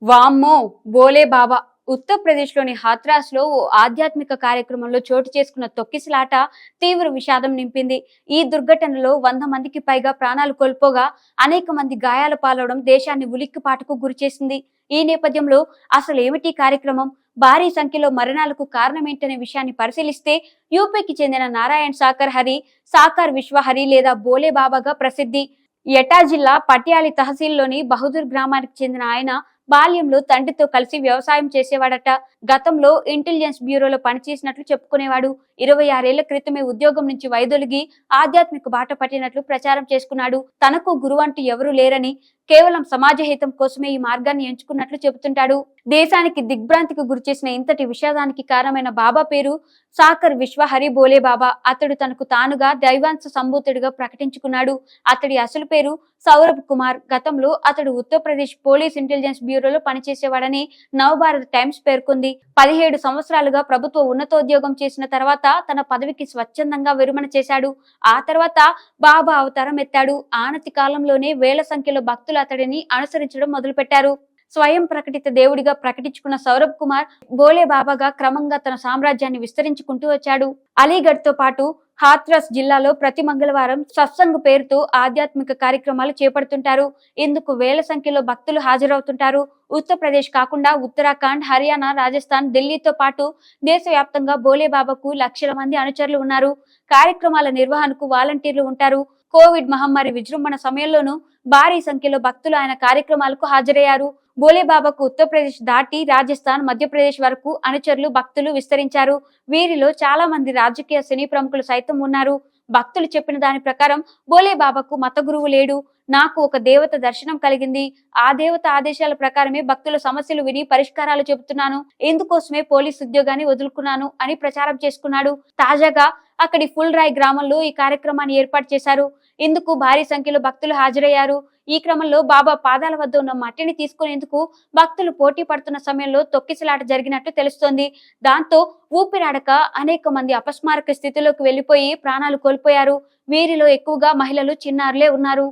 వామ్మో! బోలే బాబా! ఉత్తరప్రదేశ్‌లోని హాథ్రాస్‌లో ఓ ఆధ్యాత్మిక కార్యక్రమంలో చోటు చేసుకున్న తొక్కిసలాట తీవ్ర విషాదం నింపింది. ఈ దుర్ఘటనలో 100 మందికి పైగా ప్రాణాలు కోల్పోగా అనేక మంది గాయాల పాలవడం దేశాన్ని ఉలిక్కిపాటుకు గురిచేసింది. ఈ నేపథ్యంలో అసలేమిటీ కార్యక్రమం? భారీ సంఖ్యలో మరణాలకు కారణమేంటనే విషయాన్ని పరిశీలిస్తే యూపీకి చెందిన నారాయణ్ సాకర్ విశ్వ హరి లేదా బోలే బాబాగా ప్రసిద్ధి. ఎటా జిల్లా పటియాలి తహసీల్లోని బహదూర్ గ్రామానికి చెందిన ఆయన బాల్యంలో తండ్రితో కలిసి వ్యవసాయం చేసేవాడట. గతంలో ఇంటెలిజెన్స్ బ్యూరోలో పనిచేసినట్లు చెప్పుకునేవాడు. 26 ఏళ్ల క్రితమే ఉద్యోగం నుంచి వైదొలిగి ఆధ్యాత్మిక బాట పట్టినట్లు ప్రచారం చేసుకున్నాడు. తనకు గురువంటూ ఎవరూ లేరని, కేవలం సమాజ హితం కోసమే ఈ మార్గాన్ని ఎంచుకున్నట్లు చెబుతుంటాడు. దేశానికి దిగ్భ్రాంతికి గురిచేసిన ఇంతటి విషాదానికి కారణమైన బాబా పేరు సాకర్ విశ్వ హరి బోలే బాబా. అతడు తనకు తానుగా దైవాంశ సంభూతుడిగా ప్రకటించుకున్నాడు. అతడి అసలు పేరు సౌరభ్ కుమార్. గతంలో అతడు ఉత్తరప్రదేశ్ పోలీస్ ఇంటెలిజెన్స్ బ్యూరోలో పనిచేసేవాడని నవభారత్ టైమ్స్ పేర్కొంది. 17 సంవత్సరాలుగా ప్రభుత్వ ఉన్నతోద్యోగం చేసిన తర్వాత తన పదవికి స్వచ్ఛందంగా విరమణ చేశాడు. ఆ తర్వాత బాబా అవతారం ఎత్తాడు. ఆనతి కాలంలోనే వేల సంఖ్యలో భక్తులు అతడిని అనుసరించడం మొదలుపెట్టారు. స్వయం ప్రకటిత దేవుడిగా ప్రకటించుకున్న సౌరభ్ కుమార్ బోలే బాబాగా క్రమంగా తన సామ్రాజ్యాన్ని విస్తరించుకుంటూ వచ్చాడు. అలీగఢ్ తో పాటు హాథ్రస్ జిల్లాలో ప్రతి మంగళవారం సత్సంగ్ పేరుతో ఆధ్యాత్మిక కార్యక్రమాలు చేపడుతుంటారు. ఇందుకు వేల సంఖ్యలో భక్తులు హాజరవుతుంటారు. ఉత్తరప్రదేశ్ కాకుండా ఉత్తరాఖండ్, హర్యానా, రాజస్థాన్, ఢిల్లీతో పాటు దేశవ్యాప్తంగా బోలే బాబాకు లక్షల మంది అనుచరులు ఉన్నారు. కార్యక్రమాల నిర్వహణకు వాలంటీర్లు ఉంటారు. కోవిడ్ మహమ్మారి విజృంభణ సమయంలోనూ భారీ సంఖ్యలో భక్తులు ఆయన కార్యక్రమాలకు హాజరయ్యారు. బోలే బాబాకు ఉత్తరప్రదేశ్ దాటి రాజస్థాన్, మధ్యప్రదేశ్ వరకు అనుచరులు, భక్తులు విస్తరించారు. వీరిలో చాలా మంది రాజకీయ, సినీ ప్రముఖులు సైతం ఉన్నారు. భక్తులు చెప్పిన దాని ప్రకారం బోలే బాబాకు మత గురువు లేడు. నాకు ఒక దేవత దర్శనం కలిగింది. ఆ దేవత ఆదేశాల ప్రకారమే భక్తుల సమస్యలు విని పరిష్కారాలు చెబుతున్నాను. ఇందుకోసమే పోలీస్ ఉద్యోగాన్ని వదులుకున్నాను అని ప్రచారం చేసుకున్నాడు. తాజాగా అక్కడి ఫుల్ రాయ్ గ్రామంలో ఈ కార్యక్రమాన్ని ఏర్పాటు చేశారు. ఇందుకు భారీ సంఖ్యలో భక్తులు హాజరయ్యారు. ఈ క్రమంలో బాబా పాదాల వద్ద ఉన్న మట్టిని తీసుకునేందుకు భక్తులు పోటీ పడుతున్న సమయంలో తొక్కిసలాట జరిగినట్టు తెలుస్తోంది. దాంతో ఊపిరాడక అనేక మంది అపస్మారక స్థితిలోకి వెళ్లిపోయి ప్రాణాలు కోల్పోయారు. వీరిలో ఎక్కువగా మహిళలు, చిన్నారులే ఉన్నారు.